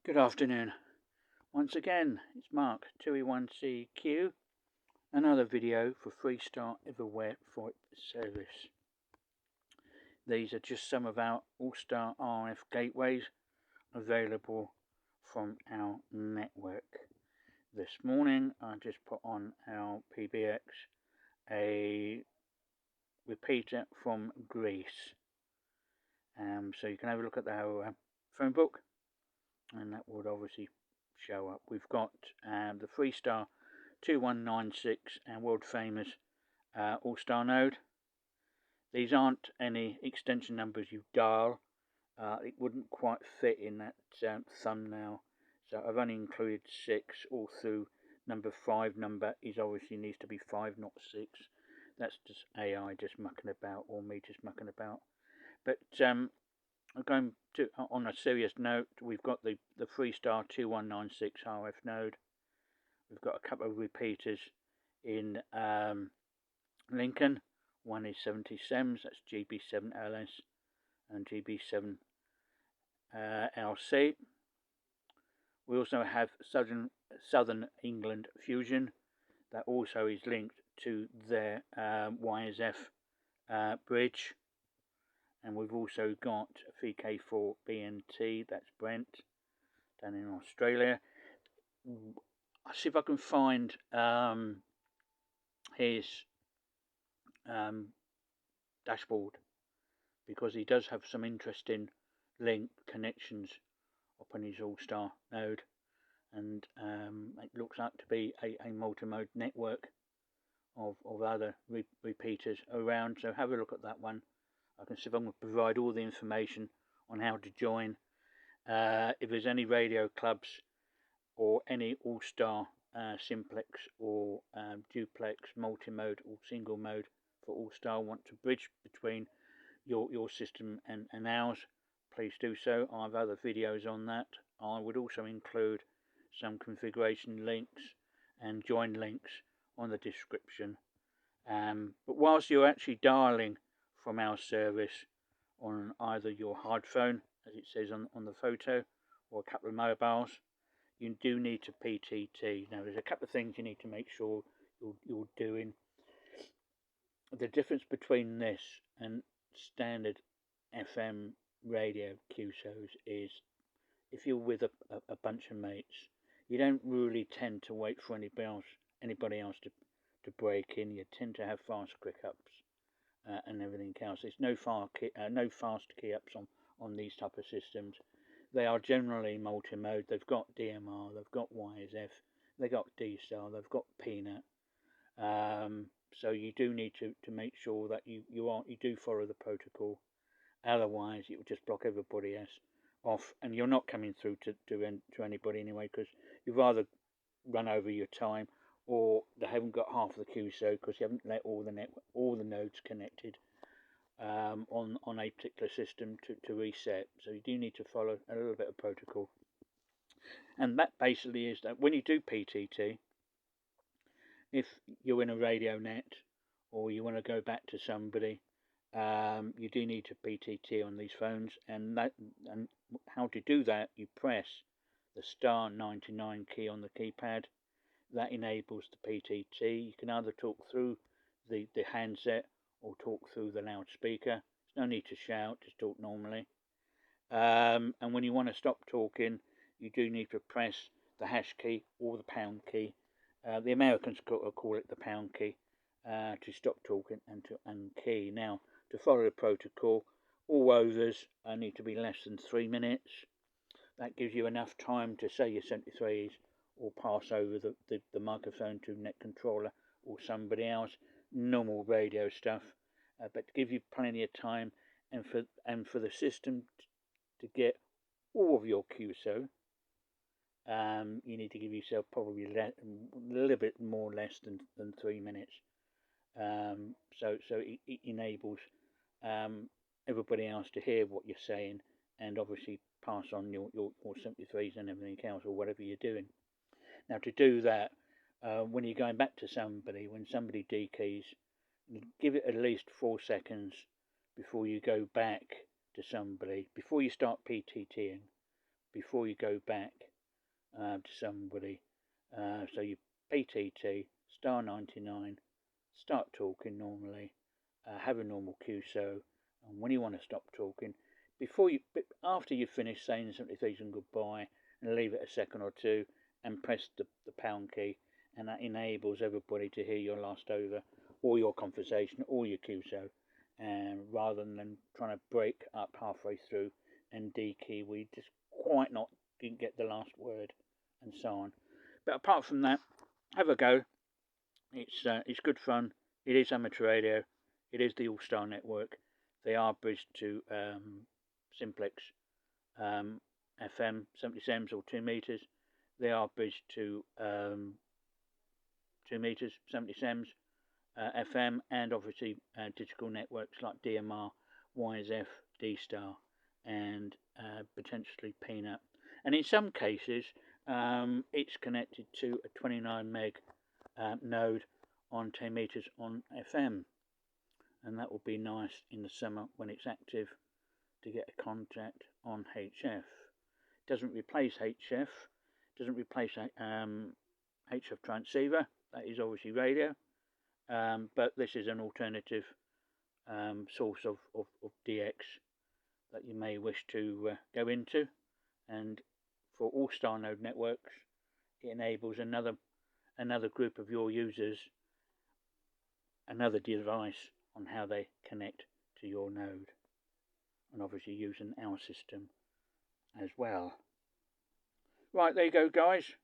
Good afternoon. Once again, it's Mark, 2E1CQ, another video for FreeSTAR Everywhere VoIP service. These are just some of our ALLSTAR RF gateways available from our network. This morning I just put on our PBX a repeater from Greece. So you can have a look at our Phonebook, and that would obviously show up. We've got the FreeSTAR 2196 and world famous ALLSTAR node. These aren't any extension numbers you dial. It wouldn't quite fit in that thumbnail, so I've only included 6 all through. Number 5 number is obviously needs to be 5, not 6. That's just AI just mucking about, or me just mucking about. But I'm going to, on a serious note, we've got the FreeSTAR 2196 RF node. We've got a couple of repeaters in Lincoln. One is 77s, that's GB7LS and GB7LC. We also have Southern England Fusion that also is linked to their YSF bridge. And we've also got VK4BNT, that's Brent, down in Australia. I'll see if I can find his dashboard, because he does have some interesting link connections up on his ALLSTAR node, and it looks like to be a multi-mode network of other repeaters around. So have a look at that one. I can see if I'm going to provide all the information on how to join. If there's any radio clubs or any ALLSTAR simplex or duplex, multi-mode or single mode for ALLSTAR want to bridge between your system and ours, please do so. I have other videos on that. I would also include some configuration links and join links on the description. But whilst you're actually dialing from our service on either your hard phone, as it says on the photo, or a couple of mobiles, you do need to PTT. Now there's a couple of things you need to make sure you're doing. The difference between this and standard FM radio QSOs is, if you're with a bunch of mates, you don't really tend to wait for anybody else to break in. You tend to have fast quick ups and everything else. There's no fast key ups on these type of systems. They are generally multi-mode. They've got DMR, they've got YSF, they've got Dstar, they've got Peanut. So you do need to make sure that you do follow the protocol. Otherwise, it will just block everybody else off, and you're not coming through to anybody anyway, because you've either run over your time, or they haven't got half the QSO because you haven't let all the nodes connected on a particular system to reset. So you do need to follow a little bit of protocol, and that basically is that when you do PTT, if you're in a radio net or you want to go back to somebody, you do need to PTT on these phones, and how to do that, you press the *99 key on the keypad. That enables the PTT. You can either talk through the handset or talk through the loudspeaker. There's no need to shout, just talk normally. And when you want to stop talking, you do need to press the hash key or the pound key. The Americans call it the pound key to stop talking and to unkey. Now, to follow the protocol, all overs need to be less than 3 minutes. That gives you enough time to say your 73s, or pass over the microphone to net controller or somebody else, normal radio stuff, but to give you plenty of time, and for the system to get all of your QSO, you need to give yourself probably a little bit more less than 3 minutes. So it enables everybody else to hear what you're saying, and obviously pass on your 73s and everything else, or whatever you're doing. Now, to do that, when you're going back to somebody, when somebody dekeys, give it at least 4 seconds before you go back to somebody, before you start PTTing. before you go back to somebody. So you PTT star 99, start talking normally, have a normal QSO, and when you want to stop talking, after you finish saying salutation goodbye, and leave it a second or two, and press the pound key, and that enables everybody to hear your last over, or your conversation, or your QSO, and rather than trying to break up halfway through and dekey, we just didn't get the last word, and so on. But apart from that, have a go. It's good fun. It is amateur radio. It is the ALLSTAR network. They are bridged to simplex FM 77s or 2 meters. They are bridged to 2 meters 77s FM, and obviously digital networks like DMR, YSF, Dstar, and potentially Peanut. And in some cases, it's connected to a 29 meg node on 10 meters on FM, and that will be nice in the summer when it's active to get a contact on HF. It doesn't replace HF, doesn't replace HF transceiver. That is obviously radio, but this is an alternative source of DX that you may wish to go into. And for ALLSTAR node networks, it enables another group of your users, another device on how they connect to your node, and obviously using our system as well. Right, there you go, guys.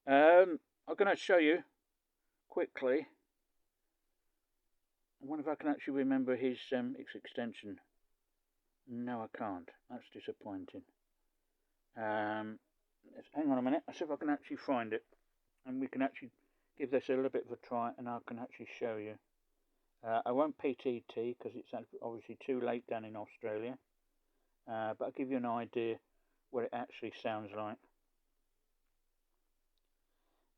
I'm going to show you quickly. I wonder if I can actually remember his extension. No, I can't. That's disappointing. Hang on a minute. I'll see if I can actually find it, and we can actually give this a little bit of a try, and I can actually show you. I won't PTT because it's obviously too late down in Australia, but I'll give you an idea what it actually sounds like.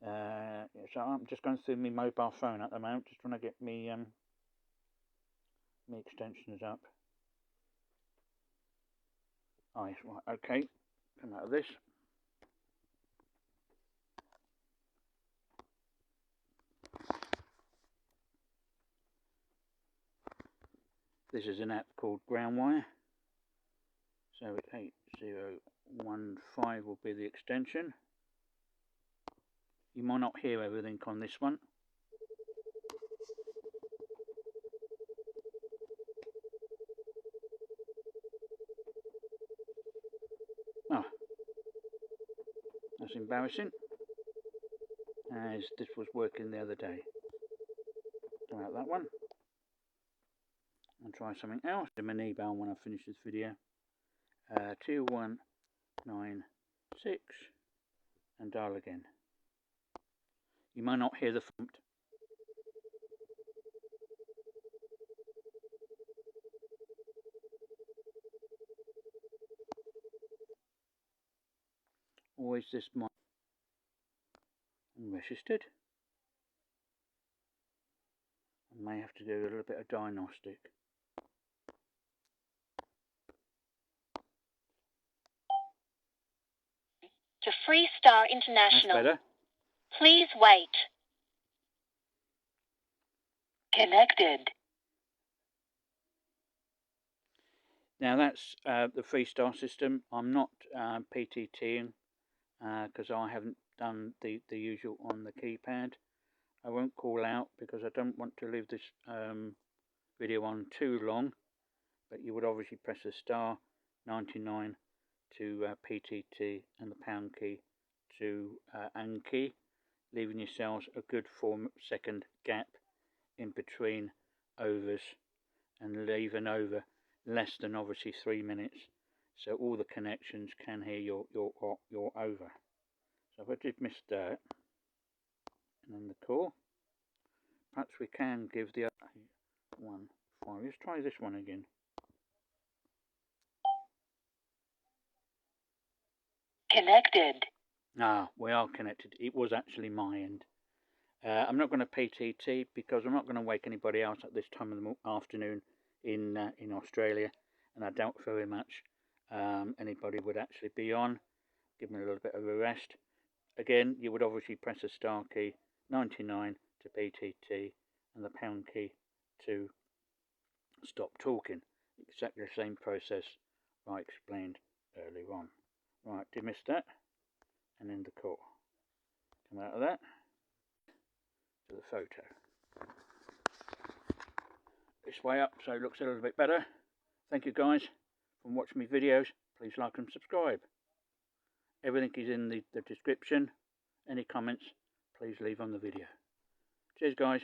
So I'm just going through my mobile phone at the moment, just trying to get me extensions up. Oh, yes, right, okay. Come out of this. This is an app called Groundwire. So it's 8015 will be the extension. You might not hear everything on this one. Oh, that's embarrassing, as this was working the other day. Come out that one. I'll try something else. Give me an email when I finish this video. 2196 and dial again. You might not hear the prompt. Or is this my registered? I may have to do a little bit of diagnostic. To FreeSTAR International. That's better. Please wait. Connected. Now that's the FreeSTAR system. I'm not PTTing because I haven't done the usual on the keypad. I won't call out because I don't want to leave this video on too long, but you would obviously press the star 99 to PTT and the pound key to unkey, leaving yourselves a good 4-second gap in between overs, and leave an over less than obviously 3 minutes, so all the connections can hear your over. So if I did miss that, and then the call, perhaps we can give the other 1 5. Let's try this one again. Connected. Ah, we are connected. It was actually my end. I'm not going to PTT because I'm not going to wake anybody else at this time of the afternoon in Australia, and I doubt very much anybody would actually be on. give him a little bit of a rest. Again, you would obviously press the star key, 99 to PTT, and the pound key to stop talking. Exactly the same process I explained earlier on. Right, dismiss that and end the call. Come out of that to the photo. This way up so it looks a little bit better. Thank you guys for watching my videos. Please like and subscribe. Everything is in the description. Any comments, please leave on the video. Cheers guys.